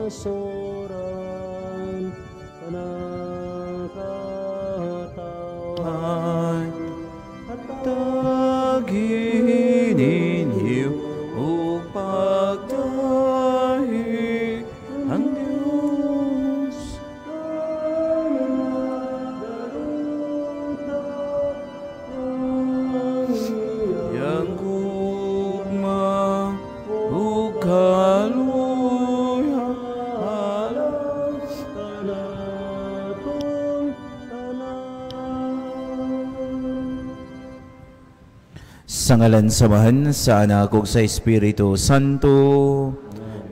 masoran kanang katawan at taginin o pagdahi ang Diyos yang gugma o kaluya alas kanatong tanan. Sa ngalan samahan sa Anak ug sa Espiritu Santo,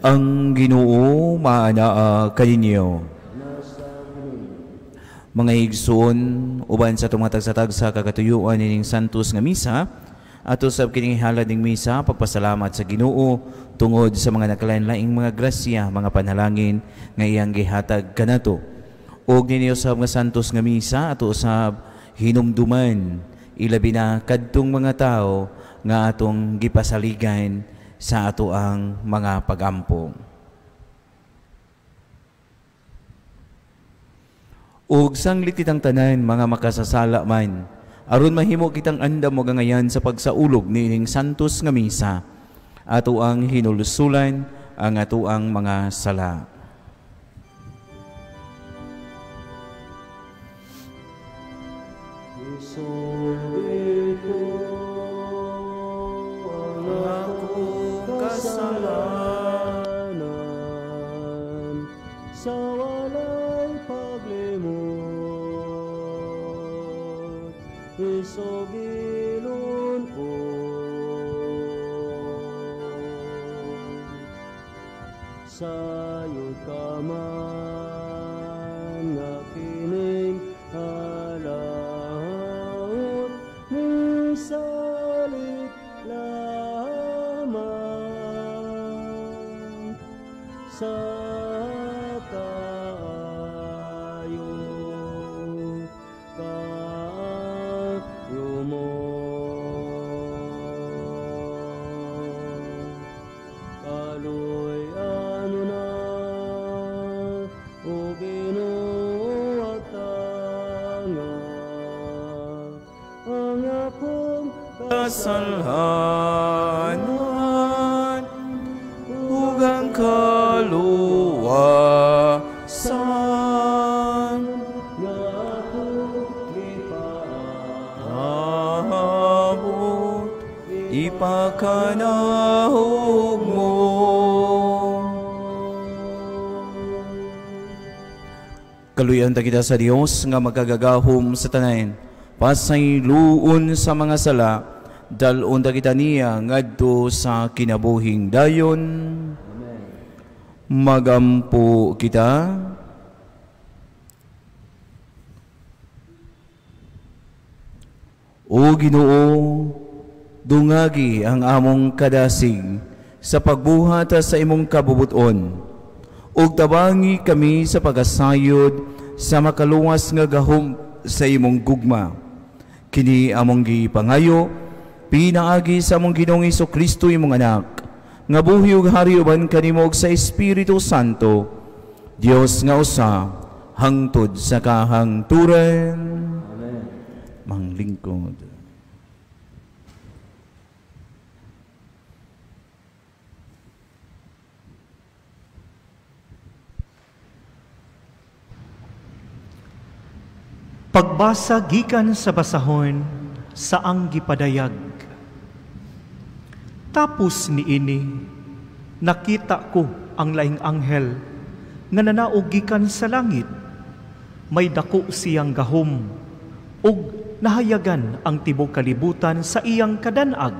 ang Ginoo maanaa kaninyo. Mga higsoon, uban sa tumatag-satag sa kakatuyuan ining santos nga misa, ato sa kining halad ning misa, pagpasalamat sa Ginoo tungod sa mga nakalain-laing mga grasya, mga panalangin nga iyang gihatag kanato. Og ninyo sa mga santos nga misa, ato usab hinumduman, ilabi na kadtong mga tao nga atong gipasaligan sa ato ang mga pagampo. Ug sanglit kitang tanan mga makasasala man, aron mahimo kitang andam mo gangayan sa pagsaulog nining santos nga misa, ato ang hinulusulan ang ato ang mga sala. Sa walay paglimot, isogilon ko. Sayod ka man nga kining halaot, ni salit lamang sa kasalhanan ug ang kaluwasan nga akong ipaabot ipakanahog mo. Kaluyan ta kita sa Dios nga magagagahom sa tanan, pasayloon sa mga sala, dalon ta kita niya ngadto sa kinabuhing dayon. Amen. Magampo kita. O Ginoo, dungagi ang among kadasig sa pagbuhat sa imong kabubuton, ug tabangi kami sa pagasayod sa makaluwas nga gahom sa imong gugma. Kini among gipangayo pinaagi sa among Ginoong Hesukristo imong anak, nga buhi ug hari uban kanimo ug sa Espiritu Santo, Dios nga usa hangtod sa kahangturan. Amen. Manglingkod. Pagbasa gikan sa basahon sa ang gipadayag. Tapos niini, nakita ko ang laing anghel nga nanaog gikan sa langit. May dako siyang gahom ug nahayagan ang tibok kalibutan sa iyang kadanag.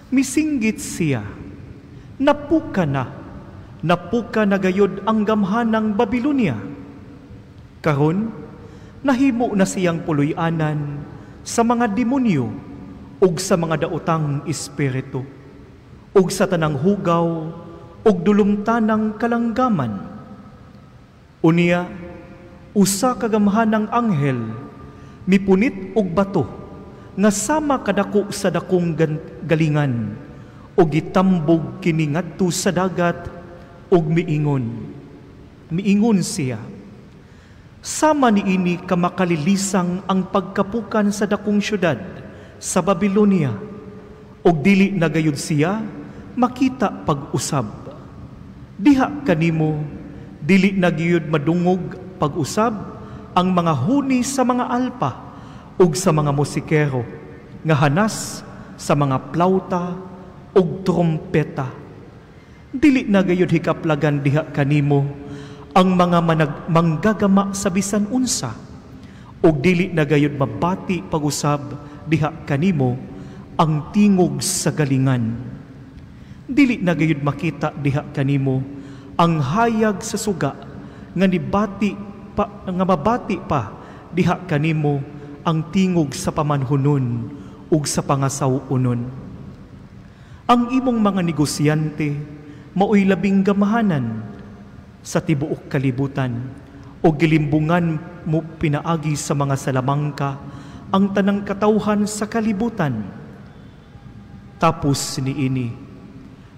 Misinggit siya, napuka na gayod ang gamhanang Babilonia. Karon, nahimo na siyang puloy-anan sa mga demonyo ug sa mga daotang espiritu ug sa tanang hugaw ug dulumtanang kalanggaman. Unya, usa ka gamhanang anghel mipunit og bato nga sama kadako sa dakong galingan ug gitambog kini ngadto sa dagat ug miingon, Miingon siya, sama niini kamakalilisang ang pagkapukan sa dakong syudad sa Babylonia, og dili nagayud siya makita pag-usab. Diha kanimo, dili nagyud madungog pag-usab ang mga huni sa mga alpa ug sa mga musikero, nga hanas sa mga plauta ug trompeta. Dili nagayud hikaplagan diha kanimo ang mga manggagama sa bisan unsa, ug dili nagayud mabati pag-usab diha kanimo ang tingog sa galingan. Dili nagayud makita diha kanimo ang hayag sa suga nga mabati pa diha kanimo ang tingog sa pamanhunon ug sa pangasawunon. Ang imong mga negosyante maoy labing gamahanan sa tibuok kalibutan, o gilimbungan mo pinaagi sa mga salamangka ang tanang katawhan sa kalibutan. Tapos niini,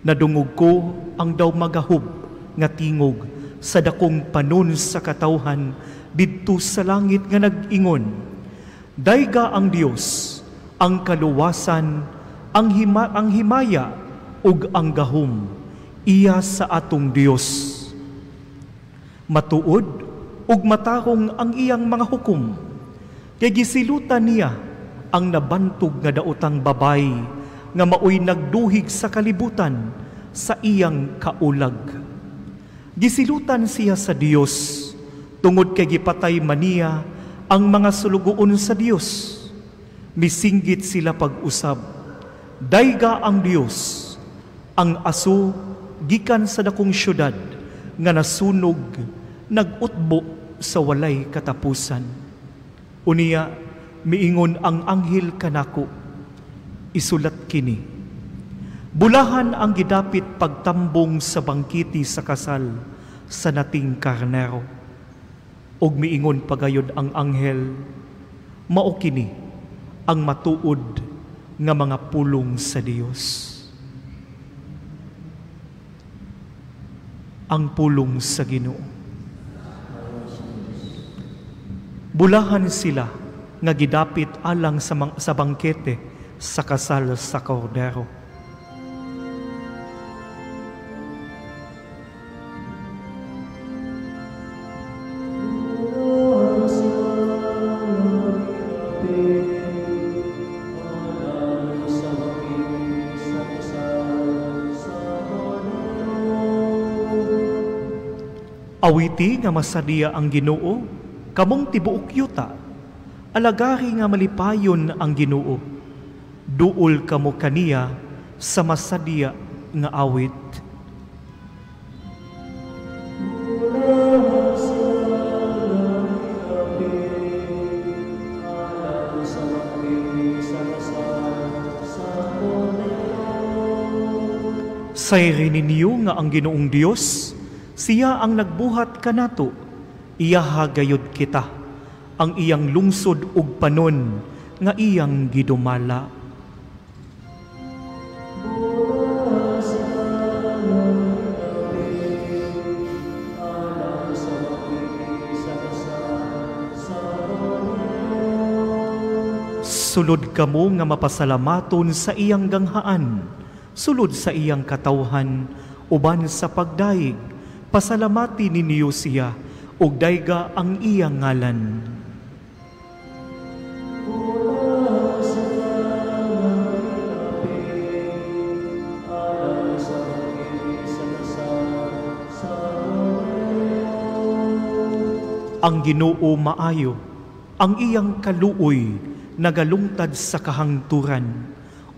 nadungog ko ang daw magahub nga tingog sa dakong panon sa katawhan didto sa langit nga nag-ingon, dayga ang Dios, ang kaluwasan, ang himaya ug ang gahom, iya sa atong Dios. Matuod ug matarong ang iyang mga hukom, kay gisilutan niya ang nabantog nga daotang babay nga maoy nagduhig sa kalibutan sa iyang kaulag. Gisilutan siya sa Dios tungod kay gipatay maniya ang mga sulugoon sa Dios. Misinggit sila pag-usab, dayga ang Dios, ang aso gikan sa dakong syudad nga nasunog, nag-utbo sa walay katapusan. Uniya, miingon ang anghel kanako, isulat kini, bulahan ang gidapit pagtambong sa bangkiti sa kasal sa nating karnero. Og miingon pagayod ang anghel, mao kini ang matuod nga mga pulong sa Dios. Ang pulong sa Ginoo. Bulahan sila nga gidapit alang sa bangkete sa kasal sa kordero. Awiti nga masadiya ang Ginoo, kamong tibuok yuta, alagari nga malipayon ang Ginoo, duol kamo kaniya sa masadiya nga awit. Sayri ninyo nga ang Ginoong Dios, siya ang nagbuhat kanato, iyaha gayud kita, ang iyang lungsod ug panon nga iyang gidumala. Sulod kamo nga mapasalamaton sa iyang ganghaan, sulod sa iyang katawhan, uban sa pagdaig, pasalamati ninyo siya, ug dayga ang iyang ngalan. Ang Ginoo maayo, ang iyang kaluoy nagalungtad sa kahangturan,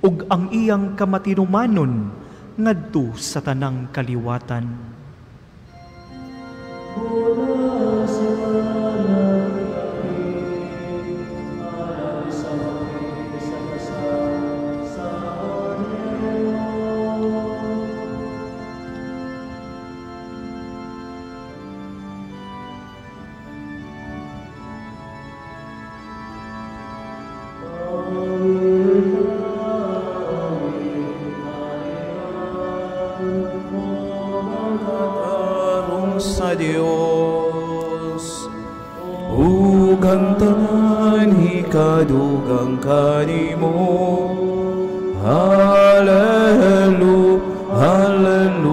ug ang iyang kamatinumanon ngadto sa tanang kaliwatan. sa Dios. Ugang tanan hikadugang kanimo. Hallelujah, hallelujah.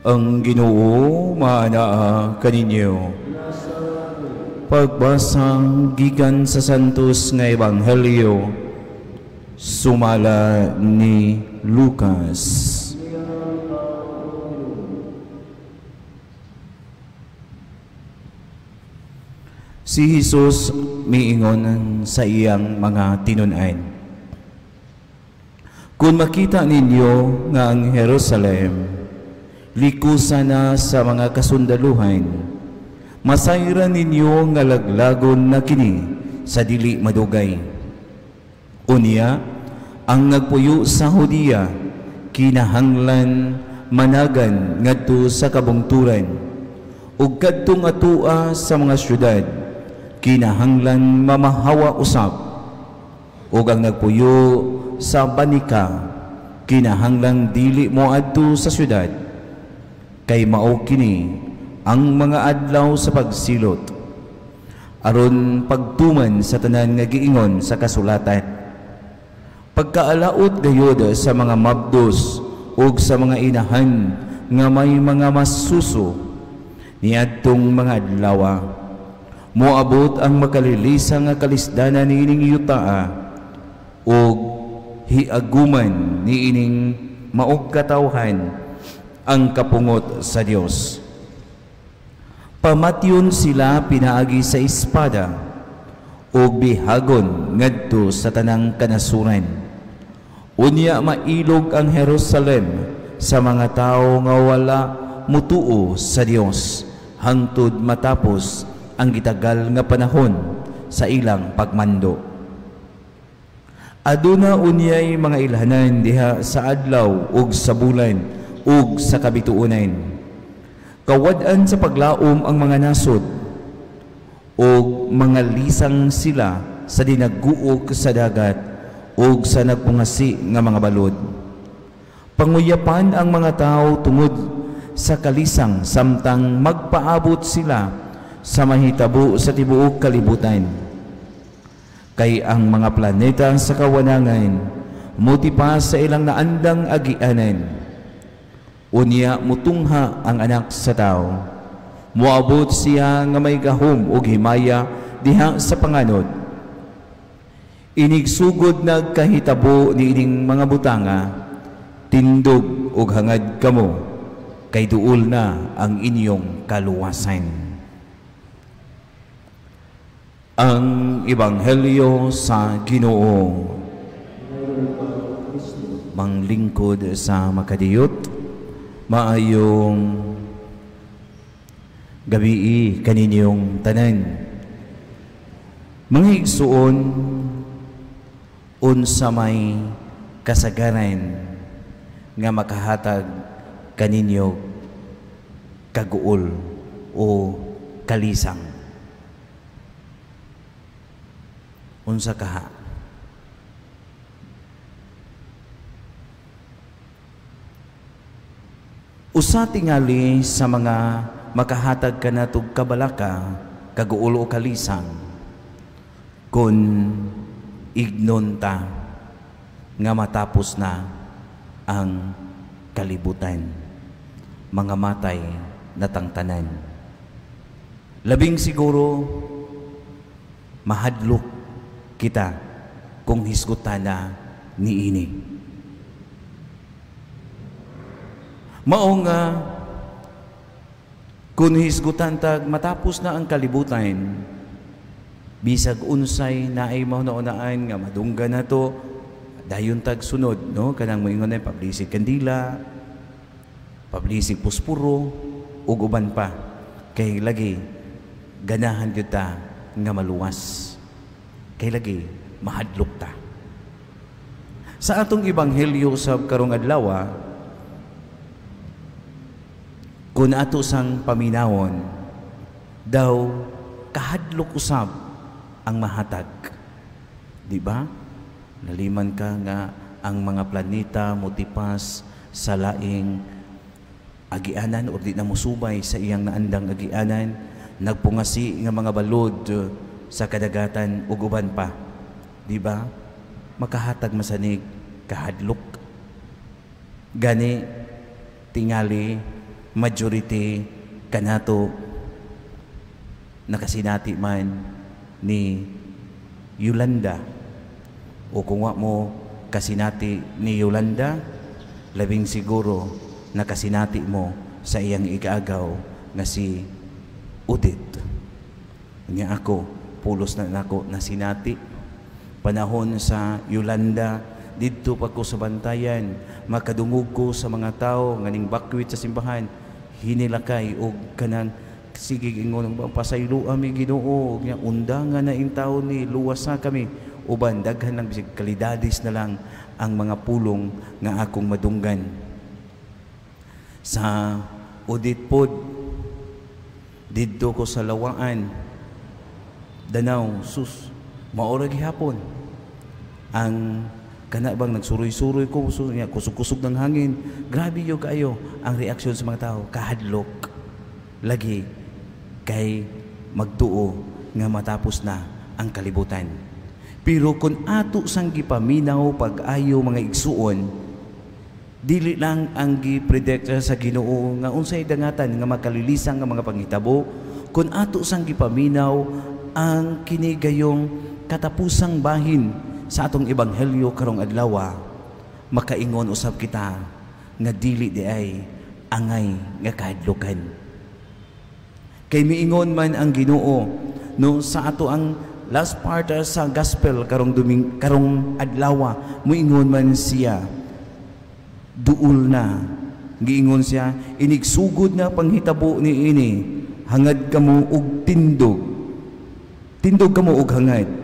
Ang Ginoo maanaa kaninyo. Pagbasang gikan sa santos nga ebanghelyo sumala ni Lucas. Si Jesus miingon sa iyang mga tinun-an, kung makita ninyo nga ang Jerusalem likusa na sa mga kasundaluhan, masayran ninyo nga laglagon na kini sa dili madugay. Unya, ang nagpuyo sa Hudiya kinahanglan managan ngadto sa kabungturan, ug kadtong atua sa mga syudad kinahanglan mamahawa usab, ug ang nagpuyo sa banika kinahanglan dili moadto sa syudad, kay mao kini ang mga adlaw sa pagsilot aron pagtuman sa tanan nga giingon sa kasulatan. Pagkaalaot gayud sa mga mabdos ug sa mga inahan nga may mga masuso niadtong mga adlaw, moabot ang makalilisa nga kalisdanan niining yutaa ug hiaguman niining maog katawhan ang kapungot sa Dios. Pamatyon sila pinaagi sa espada ug bihagon ngadto sa tanang kanasuran. Unya mailog ang Jerusalem sa mga tawo nga wala mutuo sa Dios hangtod matapos ang gitagal nga panahon sa ilang pagmando. Aduna unyay mga ilhanan diha sa adlaw ug sa bulan ug sa kabituonan. Kawad-an sa paglaom ang mga nasod ug mga lisang sila sa dinaguok sa dagat ug sa nagpungasi nga mga balod. Panguyapan ang mga tao tungod sa kalisang samtang magpaabot sila sa mahitabo sa tibuok kalibutan. Kay ang mga planeta sa kawanangan muti pa sa ilang naandang agianan. Unya mutungha ang anak sa tao, moabot siya nga may gahom ug himaya diha sa panganod. Inigsugod nagkahitabo niining mga butanga, tindog ug hangad kamo, kay duol na ang inyong kaluwasan. Ang Ebanghelyo sa Ginoo. Manglingkod sa makadiyot, maayong gabi kaninyong tanan. Mga igsuon, unsa may kasagaran nga makahatag kaninyo kaguol o kalisang. Unsa kaha? Usa tingali sa mga makahatag kanatog kabalaka, kaguol o kalisang, kun ignon ta nga matapos na ang kalibutan, mga matay na tangtanan. Labing siguro mahadlok kita kung hisgutan na niini. Mao nga kung hisgutan tag matapos na ang kalibutan, bisag unsay naay mauna-unaan nga madungga na to, dayon tag sunod, no? Kanang moingon na pablisig kandila, pablisig puspuro, ug uban pa. Kay lagi ganahan gyud ta nga maluwas. Kay lagi mahadlok ta. Sa atong ebanghelyo sa karong adlaw, kun ato sang paminawon, daw kahadlok usab ang mahatag. Di ba? Naliman ka nga ang mga planeta motipas sa laing agianan o di na musubay sa iyang naandang agianan, nagpungasi nga mga balod sa kadagatan ug uban pa. Di ba? Makahatag masanig kahadlok. Gani tingali majority kanato nakasinati man ni Yolanda, o kung wa mo kasinati ni Yolanda, labing siguro nakasinati mo sa iyang igaagaw nga si Udit. Nga ako, pulos na nako nasinati. Panahon sa Yolanda, dito pa ko sa bantayan, makadungog ko sa mga tao nga ning bakwit sa simbahan, hinilakay o kanang sige ingon ang pasaylo ami Ginoo nya undangan na in taon ni luwas na kami uban daghan lang bisig kalidades na lang ang mga pulong nga akong madunggan sa Udit pod didto ko sa Lawaan Danau sus maora gihapon ang kana bang nagsuroy-suroy ko nya kusog-kusog ng hangin, grabe yo kayo ang reaksyon sa mga tao, kahadlok lagi kay magtuo nga matapos na ang kalibutan. Pero kung ato sang gipaminaw pag-ayo mga igsuon, dili lang ang gi-predict sa Ginoo nga unsay dangatan nga makalilisang nga mga panghitabo, kung ato sang gipaminaw ang kini gayong katapusang bahin sa atong ebanghelyo karong adlaw, makaingon usab kita nga dili di ay angay nga kahadlokan. Kay miingon man ang Ginoo no sa ato ang last part sa gospel karong adlaw, muingon man siya duol na, giingon siya inigsugod na panghitabo ni ini, hangad kamo og tindog kamo og hangad,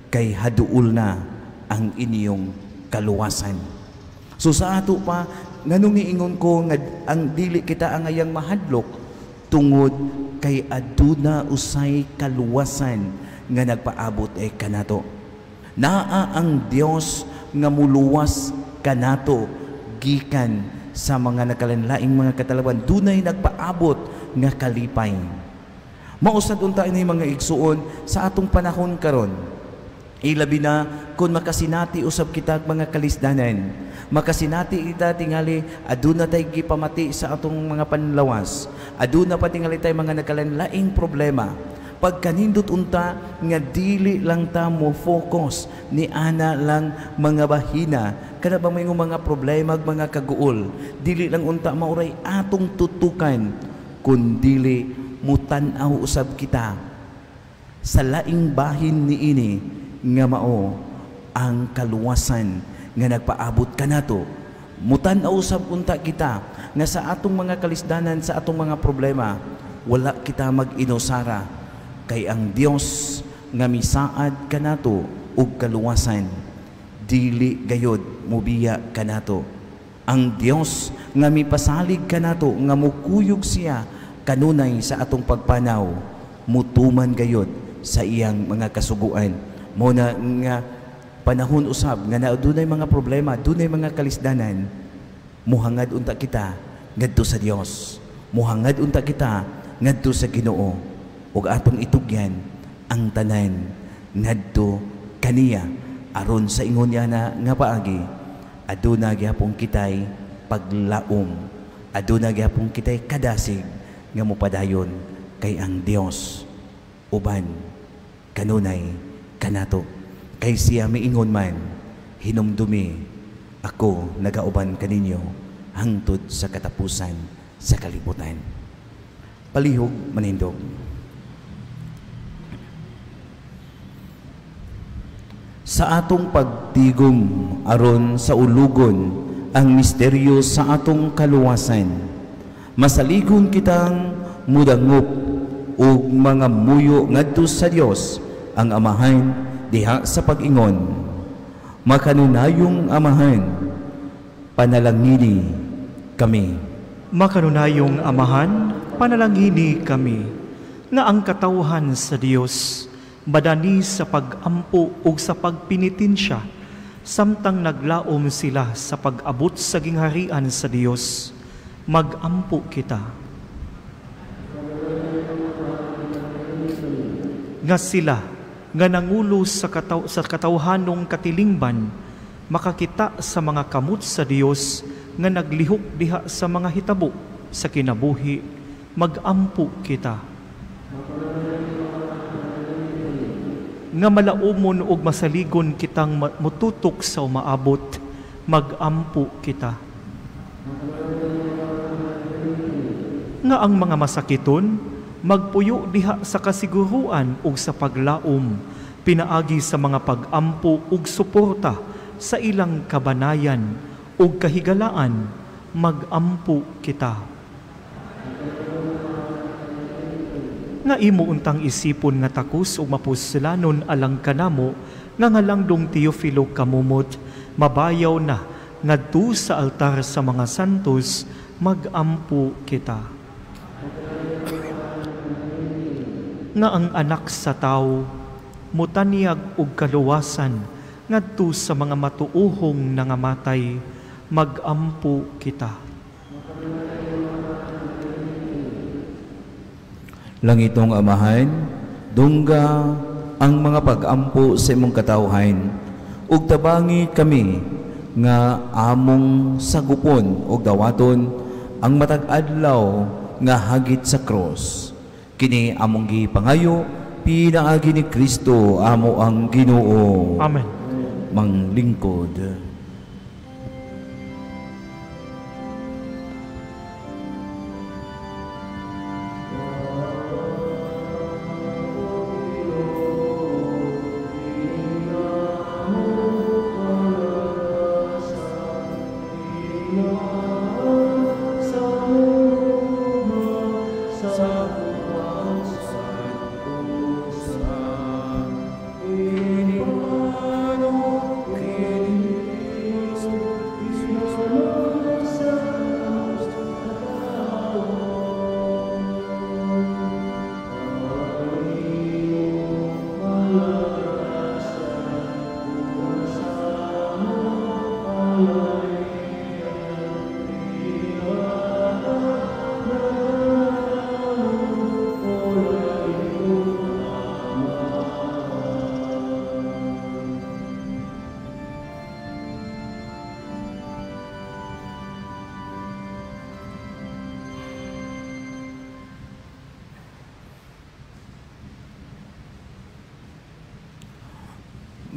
kay haduol na ang inyong kaluwasan. So sa ato pa nganong niingon ko nga ang dili kita ang ayang mahadlok tungod kay aduna usay kaluwasan nga nagpaabot kanato. Naa ang Dios nga muluwas kanato gikan sa mga nakalanlaing mga katalawan, dunay nagpaabot nga kalipay. Mausad unta ini mga igsuon sa atong panahon karon. Ilabi na kung makasinati usab kita mga kalisdanan, makasinati kita tingali aduna tay gipamati sa atong mga panlawas, aduna pa tingali tay mga nakalanlaing problema. Pagkanindot unta nga dili lang ta mo focus ni ana lang mga bahina kana ba may mga problema mga kaguol, dili lang unta mauray atong tutukan kun dili mutan-aw usab kita sa laing bahin ni ini nga mao ang kaluwasan nga nagpaabot kanato. Mutan-aw usab unta kita nga sa atong mga kalisdanan, sa atong mga problema, wala kita mag-inosara kay ang Dios nga misaad kanato og kaluwasan dili gayod mubiya kanato. Ang Dios nga mipasalig kanato nga mukuyog siya kanunay sa atong pagpanaw, mutuman gayod sa iyang mga kasuguan. Muna nga panahon usab nga dunay mga problema, dunay mga kalisdanan, muhangad unta kita ngadto sa Dios, muhangad unta kita ngadto sa Ginoo, ug atong itugyan ang tanan ngadto kaniya aron sa ingon niya na nga paagi aduna gyapon kitay paglaom, aduna gyapon kitay kadasig nga mopadayon kay ang Dios uban kanunay kanato. Kay siya miingon man, hinumdumi ako nagauban kaninyo hangtod sa katapusan sa kalibutan. Palihog manindog. Sa atong pagtigom aron sa ulugon ang misteryo sa atong kaluwasan, masaligon kitang mudangop ug mga muyo ngadto sa Dios ang Amahan diha sa pag-ingon. Makanunayong Amahan, panalangini kami. Makanunayong Amahan, panalangini kami, nga ang katawhan sa Dios madani sa pag-ampo ug sa pagpinitensya samtang naglaom sila sa pag-abot sa gingharian sa Dios, magampo kita. Nga sila nga nangulo sa katawhanong katilingban, makakita sa mga kamot sa Dios nga naglihok diha sa mga hitabo sa kinabuhi, magampo kita. Nga malaumon og masaligon kitang mututok sa umaabot, magampo kita. Nga ang mga masakiton, magpuyo diha sa kasiguruan ug sa paglaom, pinaagi sa mga pag-ampo ug suporta sa ilang kabanayan ug kahigalaan, magampo kita. Nga imo untang isipon nga takos ug mapuslanon alang kanamo, nga ngalang Teofilo kamumot, mabayaw na ngadto sa altar sa mga santos, magampo kita. Nga ang anak sa tao, mutanyag ug kaluwasan, ngadto sa mga matuuhong nangamatay, magampo kita. Langitong Amahan, dungga ang mga pag-ampo sa imong katawhan, ug tabangi kami nga among sagupon ug dawaton ang matag adlaw nga hagit sa cross. Kini among gipangayo, pinaagi ni Kristo amo ang Ginoo. Amen. Manglingkod.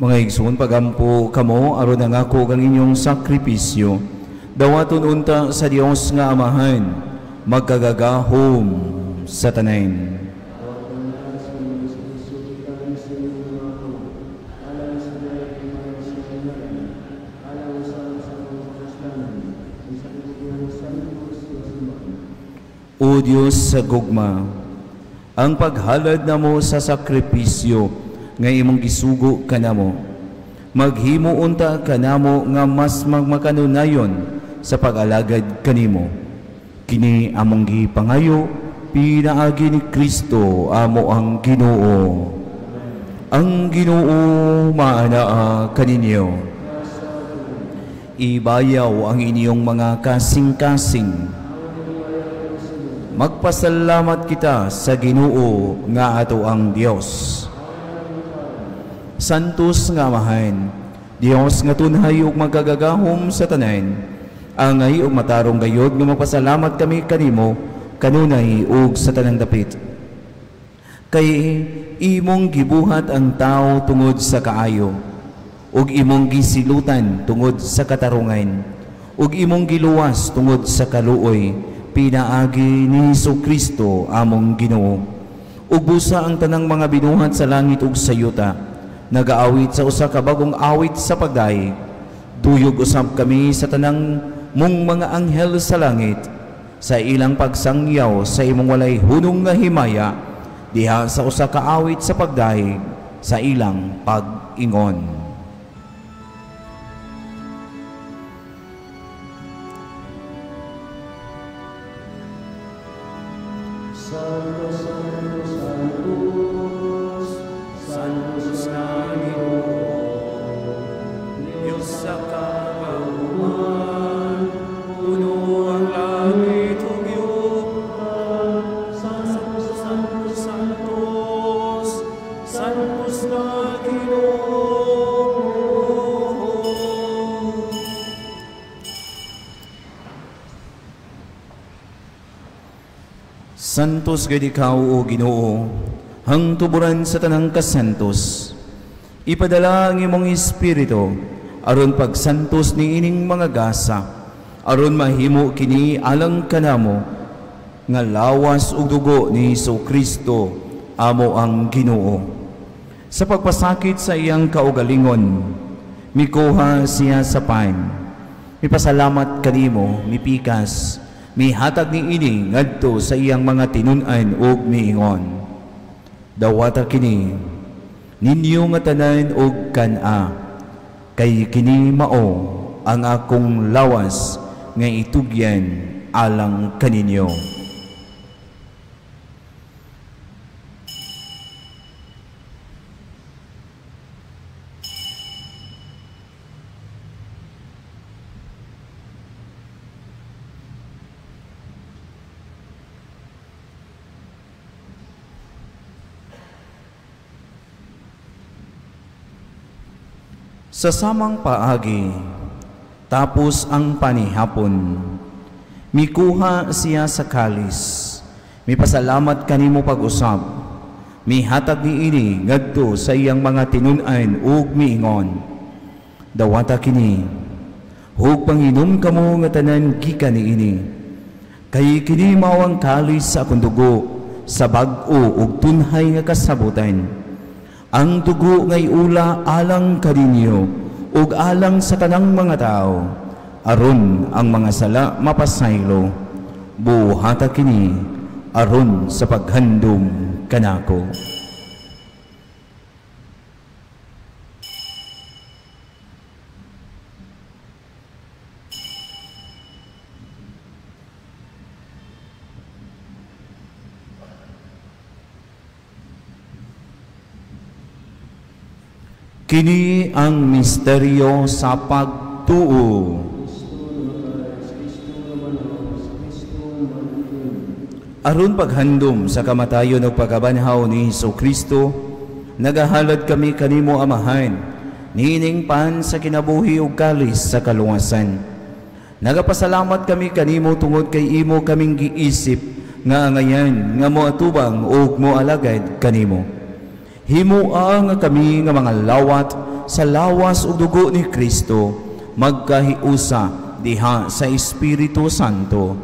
Mga igsoon, pagampo kamo aron nangako kang inyong sakripisyo. Dawaton unta sa Dios nga Amahan, magkagagahom sa tanan. O Diyos sa gugma, ang paghalad namo sa sakripisyo nga imong gisugo kanamo, maghimo unta kanamo nga mas magmakanunayon sa pag-alagad kanimo. Kini among gipangayo, pinaagi ni Kristo amo ang Ginoo. Ang Ginoo maanaa kaninyo. Ibayaw ang inyong mga kasing-kasing. Magpasalamat kita sa Ginoo nga ato ang Dios. Santos nga Amahan, Dios nga tunhay ug magagagahom sa tanan, angay ug matarong gayod nga magpasalamat kami kanimo kanunay ug sa tanang dapit. Kay imong gibuhat ang tao tungod sa kaayo, ug imong gisilutan tungod sa katarungan, ug imong giluwas tungod sa kaluoy, pinaagi ni Jesucristo among Ginoo. Ug busa ang tanang mga binuhat sa langit ug sa yuta, nagaawit sa usa ka bagong awit sa pagdaig. Duyog usab kami sa tanang mong mga anghel sa langit, sa ilang pagsangyaw sa imong walay hunong nga himaya, diha sa usa ka awit sa pagdaig, sa ilang pag-ingon. Santo, Santo, Santos, Santos na Ginoo, Diyos sa kauman, puno ang langit ug yuta, Santos, Santos, Santos, Santos na Ginoo. Santos gayud ikaw o Ginoo, hang tuburan sa tanang kasantos. Ipadala ang imong espiritu aron pagsantos ni ining mga gasa, aron mahimo kini alang kanamo nga lawas ug dugo ni Kristo amo ang Ginoo. Sa pagpasakit sa iyang kaugalingon, mikuha siya sa pan. Mipasalamat kanimo, mipikas, mihatag ni ini ngadto sa iyang mga tinun-an ug miingon. Dawata kini ninyo nga tanan ug kan-a, kay kini mao ang akong lawas nga itugyan alang kaninyo. Sa samang paagi, tapos ang panihapon, mikuha siya sa kalis, mipasalamat kanimo pag-usab, mihatag ni ini ngadto sa iyang mga tinun-an ug miingon. Dawata kini, hug panginom kamo nga tanan gikan ni ini, kay kini mao ang kalis sa akong dugo, sa bag-o ug tunhay nga kasabutan. Ang dugo ngay ula alang kaninyo ug alang sa tanang mga tao, aron ang mga sala mapasaylo. Buhata kini aron sa paghandom kanako. Kini ang misteryo sa pagtuo. Aron paghandom sa kamatayon ug pagkabanhaw ni Kristo, nagahalad kami kanimo Amahan, niining pan sa kinabuhi ug kalis sa kaluwasan. Nagapasalamat kami kanimo tungod kay imo kaming giisip nga angayan nga moatubang ug moalagad kanimo. Himoa nga kami nga mga lawat sa lawas ug dugo ni Kristo, magkahiusa diha sa Espiritu Santo.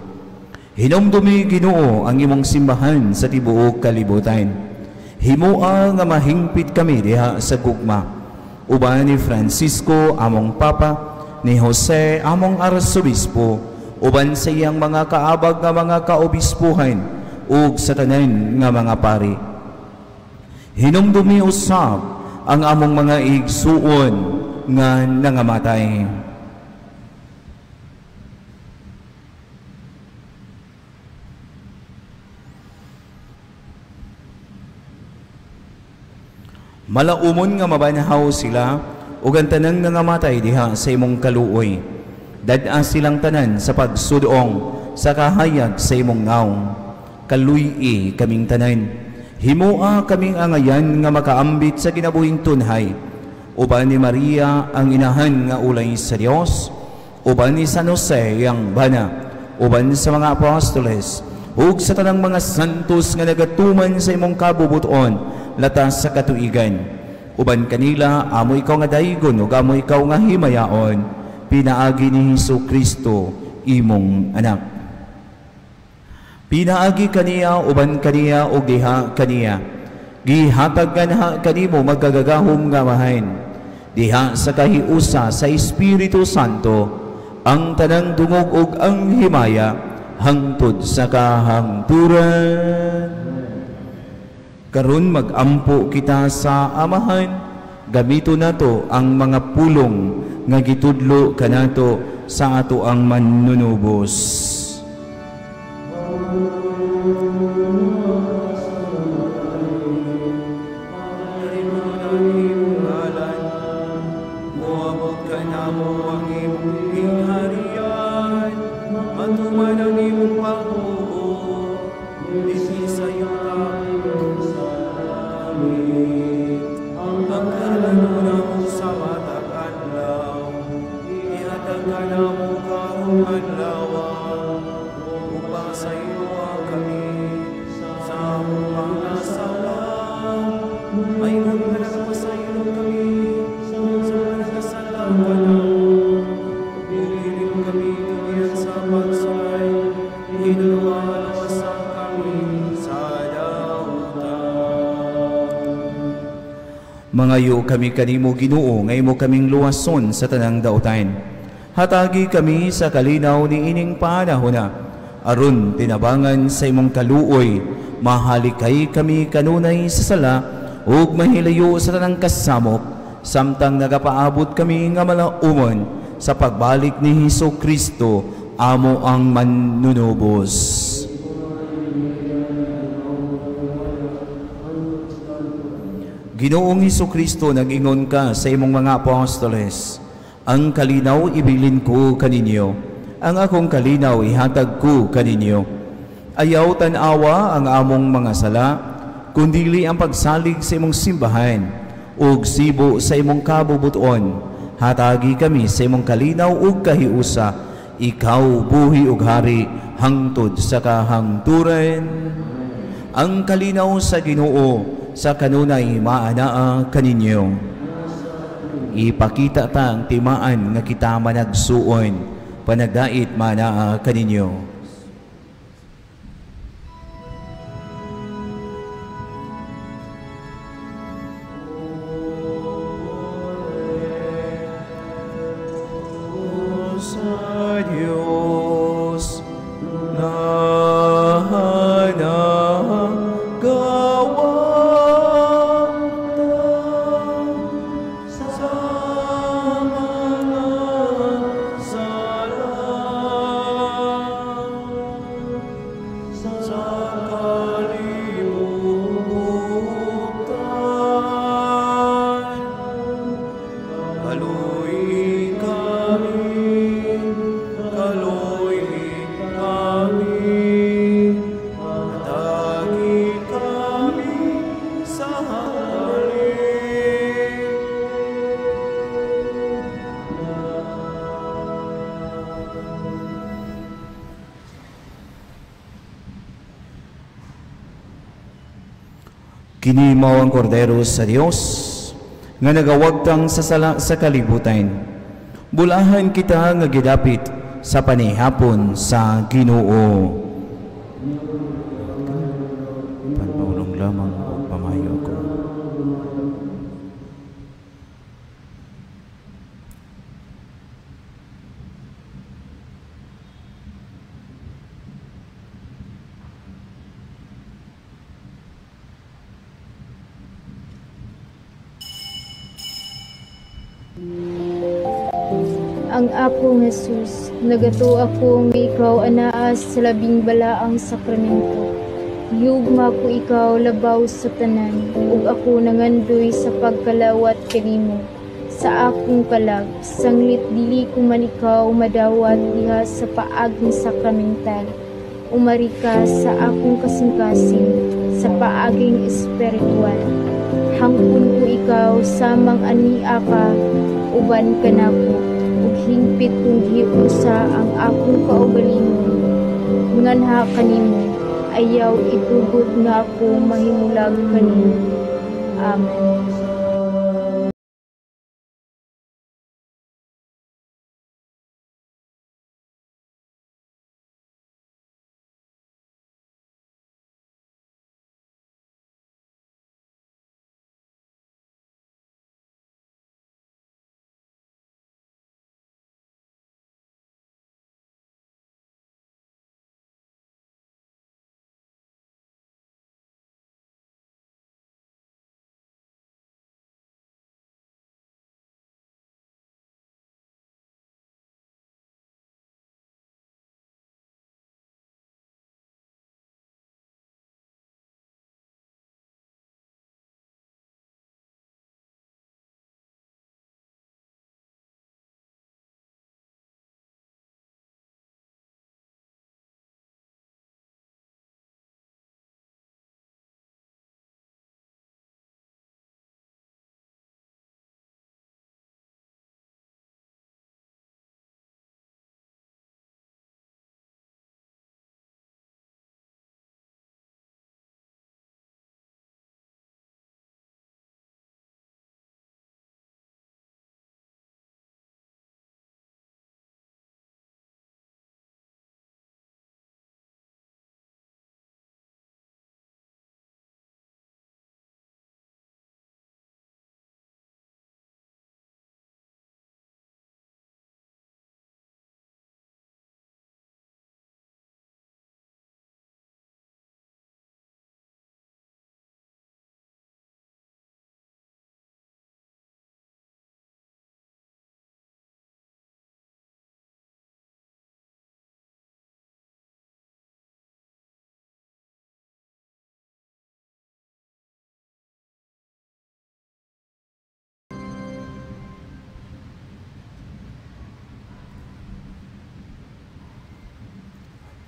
Hinumdumi Ginoo ang imong simbahan sa tibuok kalibutan. Himoa nga mahingpit kami diha sa gugma, uban ni Francisco among Papa, ni Jose among Arsobispo, uban sa iyang mga kaabag nga mga kaobispuhan ug sa tanan nga mga pari. Hinumdumi usab ang among mga igsuon nga nangamatay. Malaumon nga mabanhaw sila ug ang tanang nangamatay diha sa imong kaluoy. Dad-a silang tanan sa pagsudong sa kahayag sa imong naong. Kaluy-i kaming tanan. Himoa kaming angayan nga makaambit sa kinabuhing tunhay. Uban ni Maria ang inahan nga ulay sa Dios, uban ni San Jose ang bana, uban sa mga apostoles, ug sa tanang mga santos nga nagatuman sa imong kabubuton latas sa katuigan. Uban kanila amo ikaw nga daygon ug amo ikaw nga himayaon, pinaagi ni Kristo imong anak. Pinaagi kaniya, uban kaniya, o diha kaniya. Gihatag kanha kanimo magagagahom nga mahan. Diha sa kahiusa sa Espiritu Santo, ang tanang dungog ug ang himaya, hangtod sa kahangturan. Karon magampo kita sa Amahan, gamito nato ang mga pulong nga gitudlo kanato sa ato ang manunubos. Moabot ka na tuman ang imong pagbuo, dili sa iyong amin. Ang kalanuna mo sa matag adlaw, ihatag ka na mo karong adlaw, upang sa iyo kami, sa among pangasala, mayroon ka nagpasayo kami, sa panagkasala ka na. Ulirin kami tumiyan sa pagsulay, hinalawasan kami sa dautan. Mangayo kami kanimo Ginoo, ngay mo kaming luwason sa tanang dautan. Hatagi kami sa kalinaw ni ining panahon aron tinabangan sa imong kaluoy, mahalikay kami kanunay sa sala, ug mahilayo sa tanang kasamok, samtang nagapaabot kami nga malaumon sa pagbalik ni Hesukristo, amo ang manunubos. Ginoong Hesukristo, nag-ingon ka sa imong mga apostoles, ang kalinaw ibilin ko kaninyo, ang akong kalinaw ihatag ko kaninyo. Ayaw tanawa ang among mga sala, kundili ang pagsalig sa imong simbahan, ug sibo sa imong kabubuton. Hatagi kami sa imong kalinaw ug kahiusa, ikaw buhi ug hari hangtod sa kahangturan. Ang kalinaw sa Ginoo sa kanunay maanaa kaninyo. Ipakita ta ang timaan nga kita managsuon, panagdait maanaa kaninyo. Sa Diyos na kini mao ang kordero sa Dios nga nagawagtang sa sala sa kalibutan. Bulahan kita nga gidapit sa panihapon sa Ginoo. Panpaulong lamang o pamayo ko. Ang akong Jesus, nagato ako nga ikaw anaas sa labing balaang sakramento. Yugma ko ikaw labaw sa tanan, ug ako nangandoy sa pagkalawat kanimo. Sa akong kalag, sanglit dili ko man ikaw madawat diha sa paaging sakramental. Umari ka sa akong kasing-kasing, sa paaging espiritual. Hangkon ko ikaw samang ania ka, uban ka nako. Ug hingpit kong hiusa ang akong kaugalingon. Nganha kanimo, ayaw itugot nga ako mahimulag kanimo. Amen.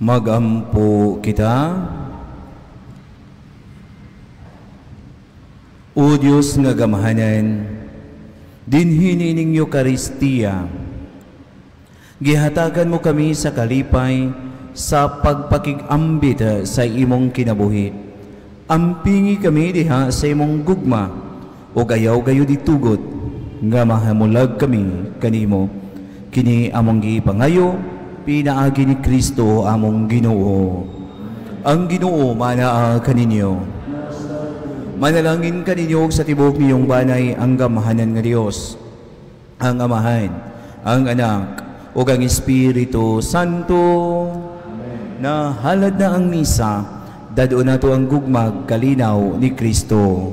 Magampo kita. O Diyos nga gamahanan, dinhi ninyo Eucharistia, gihatagan mo kami sa kalipay sa pagpakigambit sa imong kinabuhi. Ampingi kami diha sa imong gugma, o gayaw gayo ditugot, nga mahamulag kami kanimo. Kini among gipangayo, pinaagi ni Kristo among Ginoo. Ang Ginoo manaa kaninyo. Manalangin kaninyo sa tibok niyong banay ang gamahanan nga Dios, ang Amahan, ang Anak, o ang Espiritu Santo. Na halad na ang misa, dadon nato ang gugmag kalinaw ni Kristo.